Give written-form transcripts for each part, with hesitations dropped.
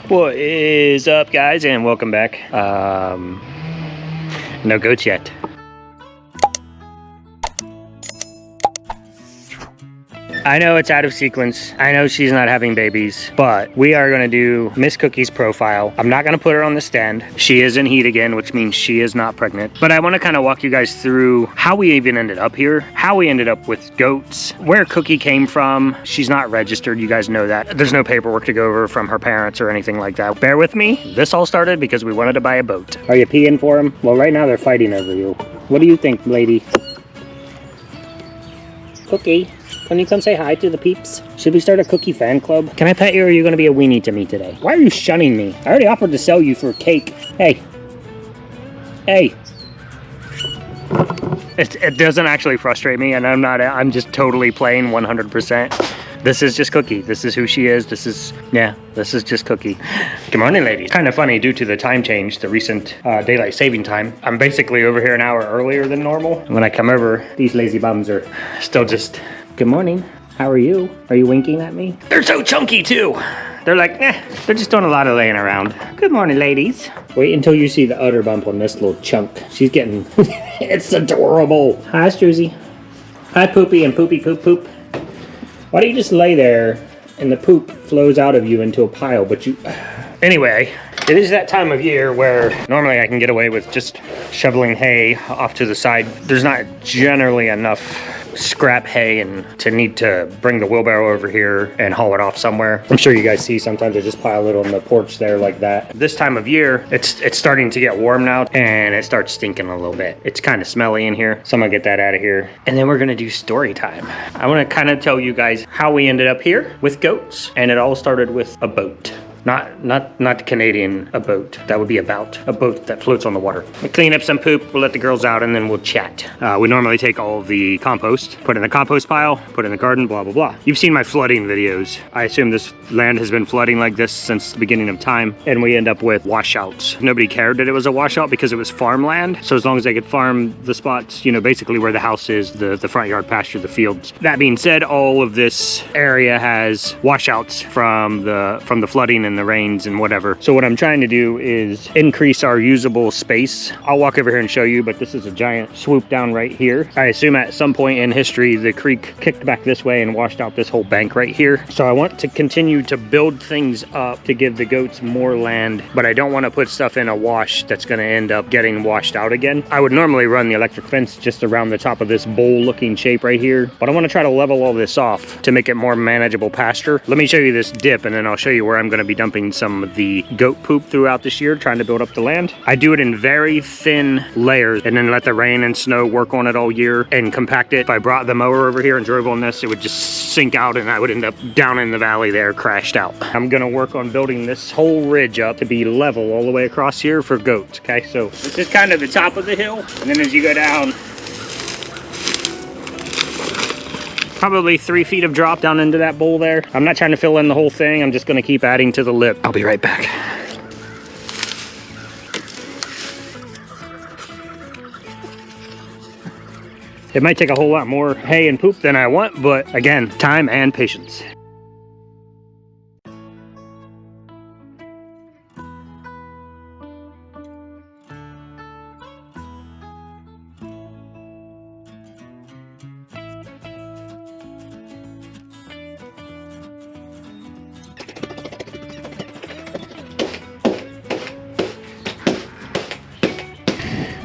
What is up, guys, and welcome back. No goats yet. I know it's out of sequence. I know she's not having babies, but we are gonna do Miss Cookie's profile. I'm not gonna put her on the stand. She is in heat again, which means she is not pregnant. But I wanna kinda walk you guys through how we even ended up here, how we ended up with goats, where Cookie came from. She's not registered, you guys know that. There's no paperwork to go over from her parents or anything like that. Bear with me. This all started because we wanted to buy a boat. Are you peeing for them? Well, right now they're fighting over you. What do you think, lady? Cookie, can you come say hi to the peeps? Should we start a Cookie fan club? Can I pet you, or are you gonna be a weenie to me today? Why are you shunning me? I already offered to sell you for cake. Hey. Hey. It doesn't actually frustrate me, and I'm just totally playing 100%. This is just Cookie. This is who she is. This is just Cookie. Good morning, ladies. Kind of funny due to the time change, the recent daylight saving time. I'm basically over here an hour earlier than normal. When I come over, these lazy bums are still just, good morning. How are you? Are you winking at me? They're so chunky too. They're like, they're just doing a lot of laying around. Good morning, ladies. Wait until you see the udder bump on this little chunk. She's getting, it's adorable. Hi, Struzy. Hi, Poopy and Poopy Poop Poop. Why don't you just lay there and the poop flows out of you into a pile, but you... Anyway, it is that time of year where normally I can get away with just shoveling hay off to the side. There's not generally enough scrap hay and to need to bring the wheelbarrow over here and haul it off somewhere. I'm sure you guys see sometimes I just pile it on the porch there like that. This time of year, it's starting to get warm now and it starts stinking a little bit. It's kind of smelly in here, so I'm gonna get that out of here. And then we're gonna do story time. I wanna kind of tell you guys how we ended up here with goats, and it all started with a boat. Not Canadian, a boat. That would be a boat that floats on the water. We'll clean up some poop, we'll let the girls out, and then we'll chat. We normally take all of the compost, put in the compost pile, put in the garden, blah, blah, blah. You've seen my flooding videos. I assume this land has been flooding like this since the beginning of time, and we end up with washouts. Nobody cared that it was a washout because it was farmland, so as long as they could farm the spots, you know, basically where the house is, the front yard pasture, the fields. That being said, all of this area has washouts from the flooding and the rains and whatever. So what I'm trying to do is increase our usable space. I'll walk over here and show you, but this is a giant swoop down right here. I assume at some point in history, the creek kicked back this way and washed out this whole bank right here. So I want to continue to build things up to give the goats more land, but I don't want to put stuff in a wash that's going to end up getting washed out again. I would normally run the electric fence just around the top of this bowl looking shape right here, but I want to try to level all this off to make it more manageable pasture. Let me show you this dip, and then I'll show you where I'm going to be dumping some of the goat poop throughout this year, trying to build up the land. I do it in very thin layers and then let the rain and snow work on it all year and compact it. If I brought the mower over here and drove on this, it would just sink out and I would end up down in the valley there, crashed out. I'm gonna work on building this whole ridge up to be level all the way across here for goats, okay? So this is kind of the top of the hill, and then as you go down, probably 3 feet of drop down into that bowl there. I'm not trying to fill in the whole thing. I'm just gonna keep adding to the lip. I'll be right back. It might take a whole lot more hay and poop than I want, but again, time and patience.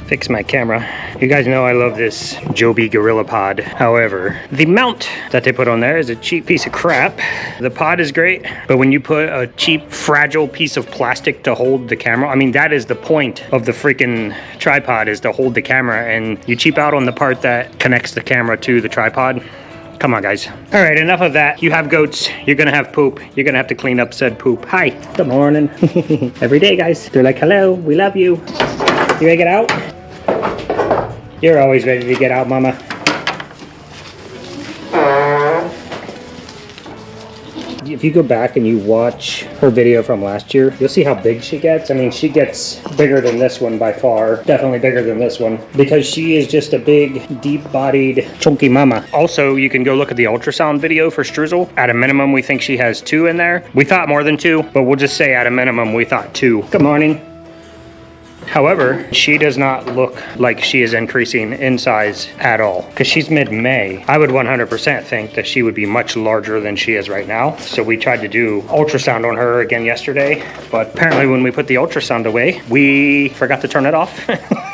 Fix my camera. You guys know I love this Joby Gorilla Pod. However, the mount that they put on there is a cheap piece of crap. The pod is great, but when you put a cheap, fragile piece of plastic to hold the camera, I mean, that is the point of the freaking tripod, is to hold the camera, and you cheap out on the part that connects the camera to the tripod. Come on, guys. All right, enough of that. You have goats, you're gonna have poop. You're gonna have to clean up said poop. Hi, good morning. Every day, guys. They're like, hello, we love you. You ready to get out? You're always ready to get out, mama. if you go back and you watch her video from last year, you'll see how big she gets. I mean, she gets bigger than this one by far. Definitely bigger than this one because she is just a big, deep-bodied, chunky mama. Also, you can go look at the ultrasound video for Struzzle. At a minimum, we think she has 2 in there. We thought more than 2, but we'll just say at a minimum, we thought 2. Good morning. However, she does not look like she is increasing in size at all because she's mid-May. I would 100% think that she would be much larger than she is right now. So we tried to do ultrasound on her again yesterday, but apparently when we put the ultrasound away, we forgot to turn it off.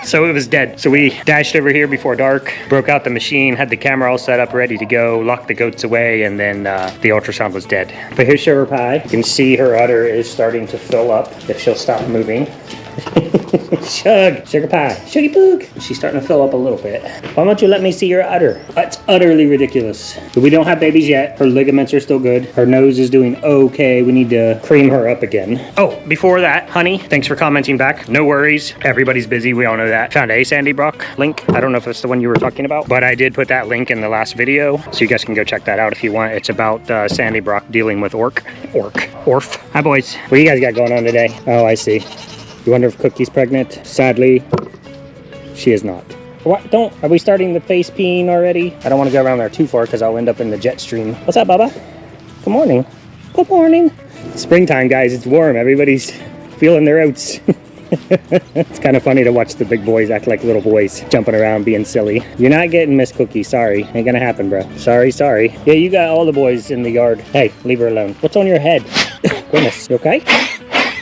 So it was dead. So we dashed over here before dark, broke out the machine, had the camera all set up, ready to go, locked the goats away, and then the ultrasound was dead. But here's Sugar Pie. You can see her udder is starting to fill up if she'll stop moving. Shug, Sugar Pie, Shuggy Boog. She's starting to fill up a little bit. Why don't you let me see your udder? That's utterly ridiculous. But we don't have babies yet. Her ligaments are still good. Her nose is doing okay. We need to cream her up again. Oh, before that, honey, thanks for commenting back. No worries. Everybody's busy. We all know that. Found a Sandy Brock link. I don't know if that's the one you were talking about, but I did put that link in the last video, so you guys can go check that out if you want. It's about Sandy Brock dealing with orf. Hi, boys. What do you guys got going on today? Oh, I see. You wonder if Cookie's pregnant? Sadly, she is not. What? Are we starting the face peeing already? I don't want to go around there too far because I'll end up in the jet stream. What's up, Bubba? Good morning. Good morning. Springtime, guys. It's warm. Everybody's feeling their oats. It's kind of funny to watch the big boys act like little boys, jumping around, being silly. You're not getting Miss Cookie. Sorry. Ain't gonna happen, bro. Sorry. Yeah, you got all the boys in the yard. Hey, leave her alone. What's on your head? Goodness. You okay?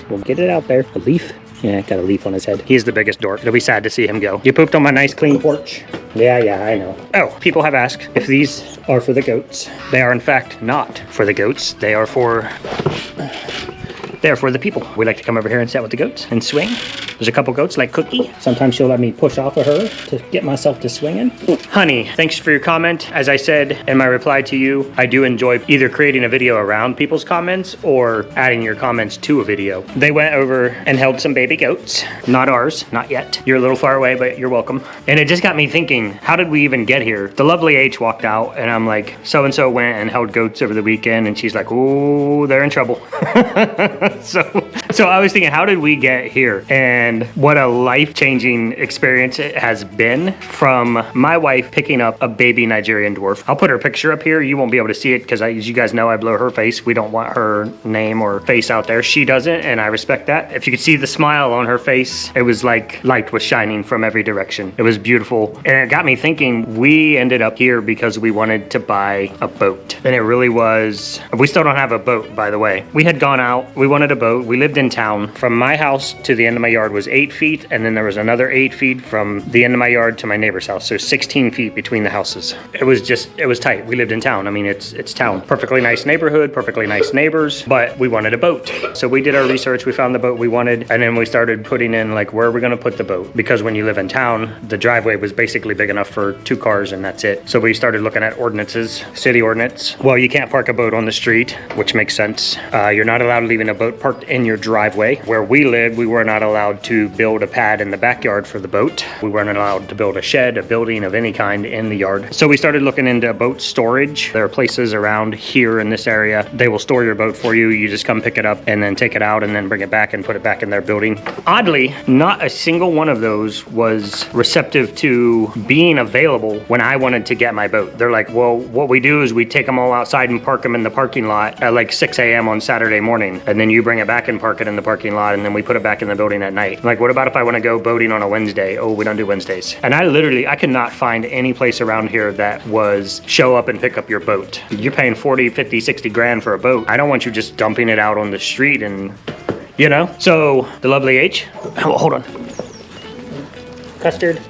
We'll get it out there. A leaf? Yeah, got a leaf on his head. He's the biggest dork. It'll be sad to see him go. You pooped on my nice clean porch. Yeah, I know. Oh, people have asked if these are for the goats. They are in fact not for the goats. They are for the people. We like to come over here and sit with the goats and swing. There's a couple goats like Cookie. Sometimes she'll let me push off of her to get myself to swinging. Honey, thanks for your comment. As I said in my reply to you, I do enjoy either creating a video around people's comments or adding your comments to a video. They went over and held some baby goats. Not ours, not yet. You're a little far away, but you're welcome. And it just got me thinking, how did we even get here? The lovely H walked out and I'm like, so-and-so went and held goats over the weekend, and she's like, ooh, they're in trouble. So I was thinking, how did we get here? And what a life-changing experience it has been from my wife picking up a baby Nigerian dwarf. I'll put her picture up here. You won't be able to see it because, as you guys know, I blow her face. We don't want her name or face out there. She doesn't, and I respect that. If you could see the smile on her face, it was like light was shining from every direction. It was beautiful. And it got me thinking, we ended up here because we wanted to buy a boat. And it really was, we still don't have a boat, by the way. We had gone out, we wanted a boat. We lived in town. From my house to the end of my yard was 8 feet, and then there was another 8 feet from the end of my yard to my neighbor's house. So 16 feet between the houses. It was tight. We lived in town. I mean, it's town. Perfectly nice neighborhood, perfectly nice neighbors, but we wanted a boat. So we did our research, we found the boat we wanted, and then we started putting in like, where are we gonna put the boat? Because when you live in town, the driveway was basically big enough for 2 cars and that's it. So we started looking at ordinances, city ordinance. Well, you can't park a boat on the street, which makes sense. You're not allowed leaving a boat parked in your driveway. Where we lived, we were not allowed to build a pad in the backyard for the boat. We weren't allowed to build a shed, a building of any kind in the yard. So we started looking into boat storage. There are places around here in this area. They will store your boat for you. You just come pick it up and then take it out and then bring it back and put it back in their building. Oddly, not a single one of those was receptive to being available when I wanted to get my boat. They're like, well, what we do is we take them all outside and park them in the parking lot at like 6 a.m. on Saturday morning. And then you bring it back and park it in the parking lot, and then we put it back in the building at night. Like, what about if I want to go boating on a Wednesday? Oh, we don't do Wednesdays. And I could not find any place around here that was show up and pick up your boat. You're paying 40, 50, 60 grand for a boat. I don't want you just dumping it out on the street and, you know? So the lovely H, oh, hold on. Custard.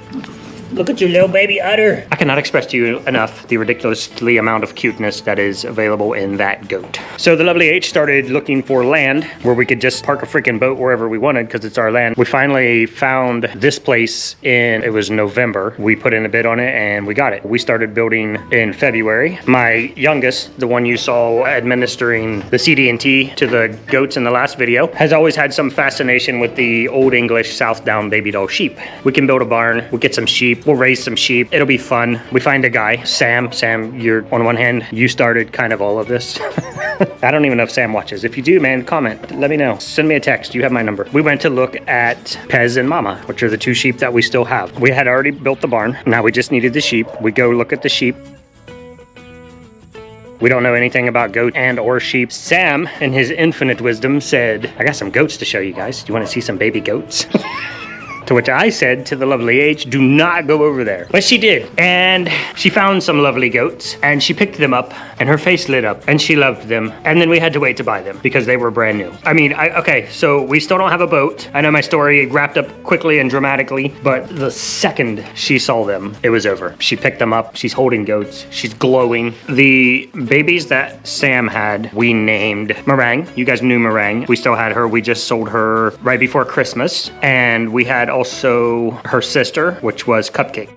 Look at your little baby udder. I cannot express to you enough the ridiculously amount of cuteness that is available in that goat. So the lovely H started looking for land where we could just park a freaking boat wherever we wanted because it's our land. We finally found this place it was November. We put in a bid on it and we got it. We started building in February. My youngest, the one you saw administering the CD&T to the goats in the last video, has always had some fascination with the old English South Down baby doll sheep. We can build a barn, we get some sheep, sheep. We'll raise some sheep. It'll be fun. We find a guy, Sam. Sam, you're on one hand, you started kind of all of this. I don't even know if Sam watches. If you do, man, comment. Let me know. Send me a text. You have my number. We went to look at Pez and Mama, which are the two sheep that we still have. We had already built the barn. Now we just needed the sheep. We go look at the sheep. We don't know anything about goat and or sheep. Sam, in his infinite wisdom, said, I got some goats to show you guys. Do you want to see some baby goats? To which I said to the lovely H, do not go over there. But she did. And she found some lovely goats and she picked them up and her face lit up and she loved them. And then we had to wait to buy them because they were brand new. I mean, okay, so we still don't have a boat. I know my story wrapped up quickly and dramatically, but the second she saw them, it was over. She picked them up. She's holding goats. She's glowing. The babies that Sam had, we named Meringue. You guys knew Meringue. We still had her. We just sold her right before Christmas. And we had also her sister, which was Cupcake.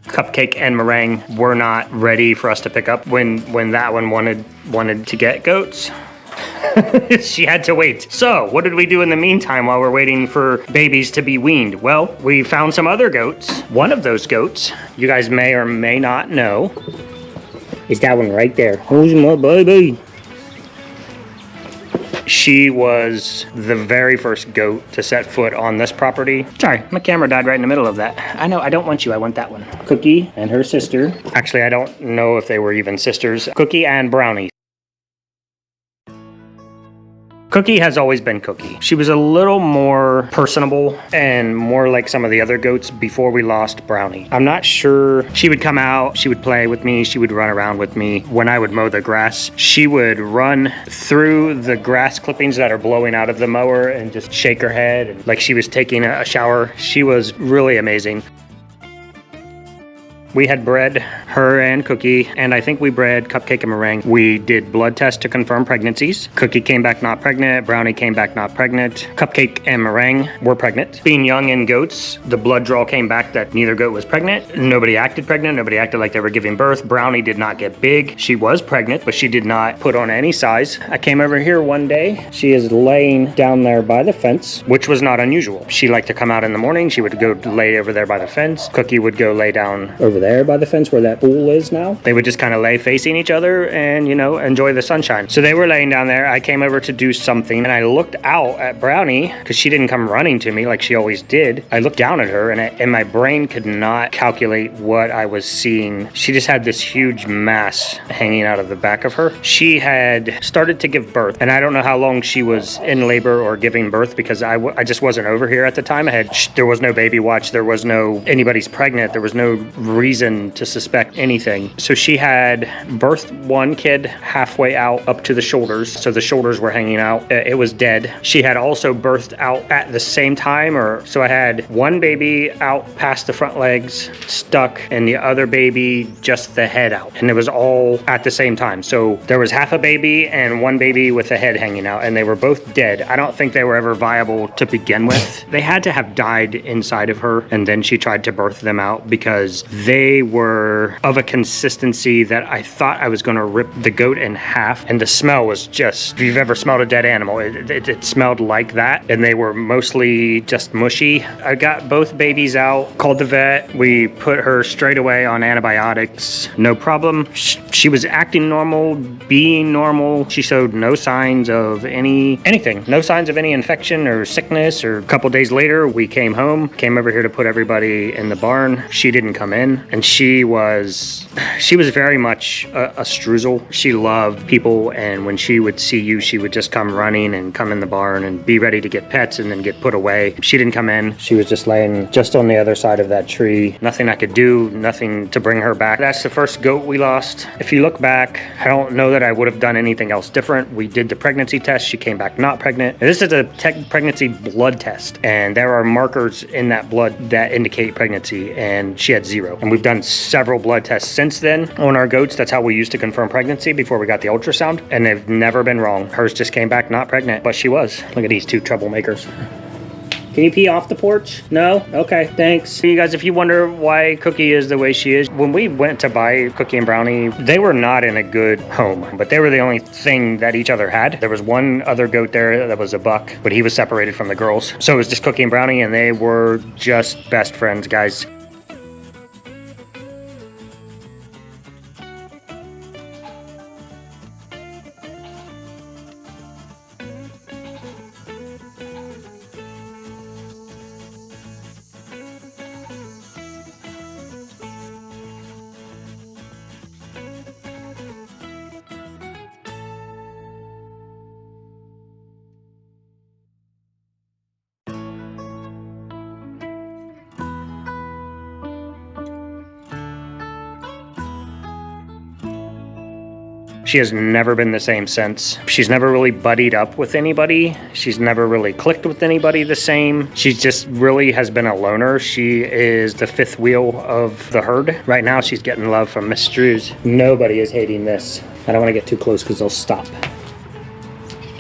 Cupcake and Meringue were not ready for us to pick up when that one wanted to get goats. She had to wait. So what did we do in the meantime while we're waiting for babies to be weaned? Well, we found some other goats. One of those goats, you guys may or may not know, is that one right there. Who's my baby? She was the very first goat to set foot on this property. Sorry, my camera died right in the middle of that. I know, I don't want you, I want that one. Cookie and her sister. Actually, I don't know if they were even sisters. Cookie and Brownie. Cookie has always been Cookie. She was a little more personable and more like some of the other goats before we lost Brownie. I'm not sure. She would come out, she would play with me, she would run around with me. When I would mow the grass, she would run through the grass clippings that are blowing out of the mower and just shake her head and like she was taking a shower. She was really amazing. We had bred her and Cookie, and I think we bred Cupcake and Meringue. We did blood tests to confirm pregnancies. Cookie came back not pregnant. Brownie came back not pregnant. Cupcake and Meringue were pregnant. Being young in goats, the blood draw came back that neither goat was pregnant. Nobody acted pregnant. Nobody acted like they were giving birth. Brownie did not get big. She was pregnant, but she did not put on any size. I came over here one day. She is laying down there by the fence, which was not unusual. She liked to come out in the morning. She would go lay over there by the fence. Cookie would go lay down over there by the fence where that pool is now. They would just kind of lay facing each other and, you know, enjoy the sunshine. So they were laying down there. I came over to do something and I looked out at Brownie because she didn't come running to me like she always did. I looked down at her and my brain could not calculate what I was seeing. She just had this huge mass hanging out of the back of her. She had started to give birth and I don't know how long she was in labor or giving birth because I just wasn't over here at the time. There was no baby watch. There was no anybody's pregnant. There was no reason to suspect anything. So she had birthed one kid halfway out up to the shoulders. So the shoulders were hanging out. It was dead. She had also birthed out at the same time, so I had one baby out past the front legs stuck and the other baby just the head out. And it was all at the same time. So there was half a baby and one baby with the head hanging out and they were both dead. I don't think they were ever viable to begin with. They had to have died inside of her and then she tried to birth them out because they were of a consistency that I thought I was going to rip the goat in half. And the smell was just, if you've ever smelled a dead animal, it smelled like that. And they were mostly just mushy. I got both babies out, called the vet. We put her straight away on antibiotics. No problem. She was acting normal, being normal. She showed no signs of anything. No signs of any infection or sickness. Or a couple days later, we came home, came over here to put everybody in the barn. She didn't come in. And she was very much a streusel. She loved people, and when she would see you, she would just come running and come in the barn and be ready to get pets and then get put away. She didn't come in. She was just laying just on the other side of that tree. Nothing I could do, nothing to bring her back. That's the first goat we lost. If you look back, I don't know that I would have done anything else different. We did the pregnancy test. She came back not pregnant. And this is a pregnancy blood test, and there are markers in that blood that indicate pregnancy, and she had 0. And we've done several blood tests since then on our goats. That's how we used to confirm pregnancy before we got the ultrasound, and they've never been wrong. Hers just came back not pregnant, but she was. Look at these two troublemakers. Can you pee off the porch? No? Okay, thanks. You guys, if you wonder why Cookie is the way she is, when we went to buy Cookie and Brownie, they were not in a good home, but they were the only thing that each other had. There was one other goat there that was a buck, but he was separated from the girls. So it was just Cookie and Brownie, and they were just best friends, guys. She has never been the same since. She's never really buddied up with anybody. She's never really clicked with anybody the same. She just really has been a loner. She is the fifth wheel of the herd. Right now, she's getting love from Miss Drews. Nobody is hating this. I don't want to get too close because they'll stop.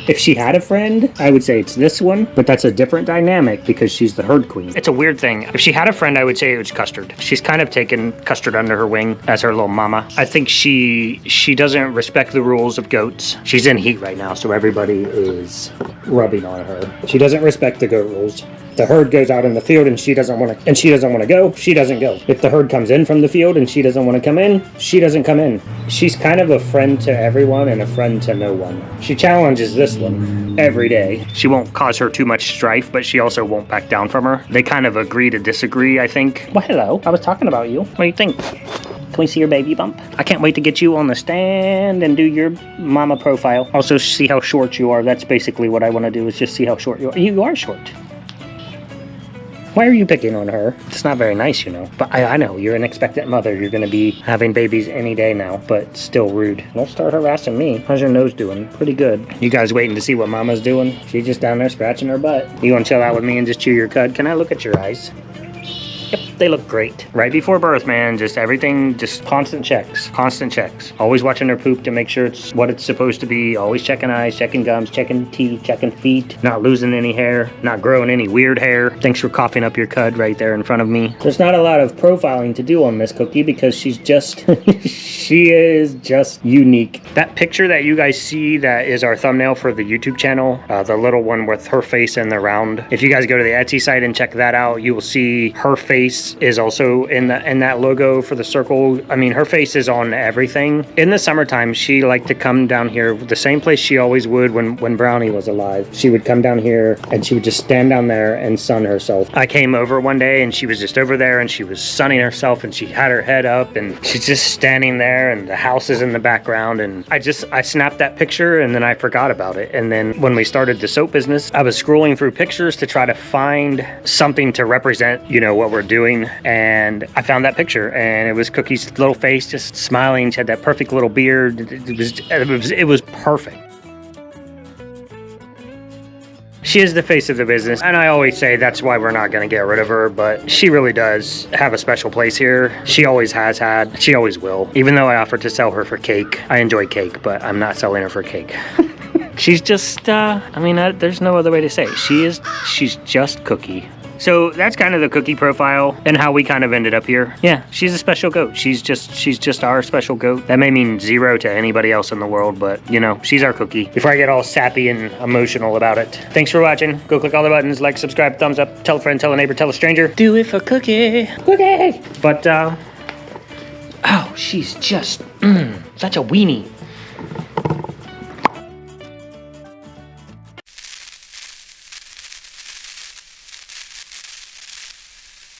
If she had a friend, I would say it's this one, but that's a different dynamic because she's the herd queen. It's a weird thing. If she had a friend, I would say it was Custard. She's kind of taken Custard under her wing as her little mama. I think she doesn't respect the rules of goats. She's in heat right now, so everybody is rubbing on her. She doesn't respect the goat rules. The herd goes out in the field and she doesn't want to go, she doesn't go. If the herd comes in from the field and she doesn't want to come in, she doesn't come in. She's kind of a friend to everyone and a friend to no one. She challenges this one every day. She won't cause her too much strife, but she also won't back down from her. They kind of agree to disagree, I think. Well, hello. I was talking about you. What do you think? Can we see your baby bump? I can't wait to get you on the stand and do your mama profile. Also, see how short you are. That's basically what I want to do, is just see how short you are. You are short. Why are you picking on her? It's not very nice, you know. But I know, you're an expectant mother. You're going to be having babies any day now, but still rude. Don't start harassing me. How's your nose doing? Pretty good. You guys waiting to see what Mama's doing? She's just down there scratching her butt. You want to chill out with me and just chew your cud? Can I look at your eyes? Yep, they look great. Right before birth, man, just everything, just constant checks. Constant checks. Always watching her poop to make sure it's what it's supposed to be. Always checking eyes, checking gums, checking teeth, checking feet. Not losing any hair, not growing any weird hair. Thanks for coughing up your cud right there in front of me. There's not a lot of profiling to do on Miss Cookie because she's just, she is just unique. That picture that you guys see that is our thumbnail for the YouTube channel, the little one with her face in the round. If you guys go to the Etsy site and check that out, you will see her face is also in that logo for the circle. I mean, her face is on everything. In the summertime, she liked to come down here, the same place she always would when Brownie was alive. She would come down here and she would just stand down there and sun herself. I came over one day and she was just over there and she was sunning herself and she had her head up and she's just standing there and the house is in the background, and I snapped that picture and then I forgot about it. And then when we started the soap business, I was scrolling through pictures to try to find something to represent, you know, what we're doing, and I found that picture and it was Cookie's little face just smiling. She had that perfect little beard. It was perfect. She is the face of the business, and I always say that's why we're not going to get rid of her, but she really does have a special place here. She always has had, she always will. Even though I offered to sell her for cake, I enjoy cake, but I'm not selling her for cake. She's just, I mean, there's no other way to say it. She's just Cookie. So that's kind of the Cookie profile and how we kind of ended up here. Yeah, she's a special goat. She's just our special goat. That may mean zero to anybody else in the world, but you know, she's our Cookie. Before I get all sappy and emotional about it. Thanks for watching. Go click all the buttons, like, subscribe, thumbs up, tell a friend, tell a neighbor, tell a stranger. Do it for Cookie. Cookie! But, oh, she's just, such a weenie.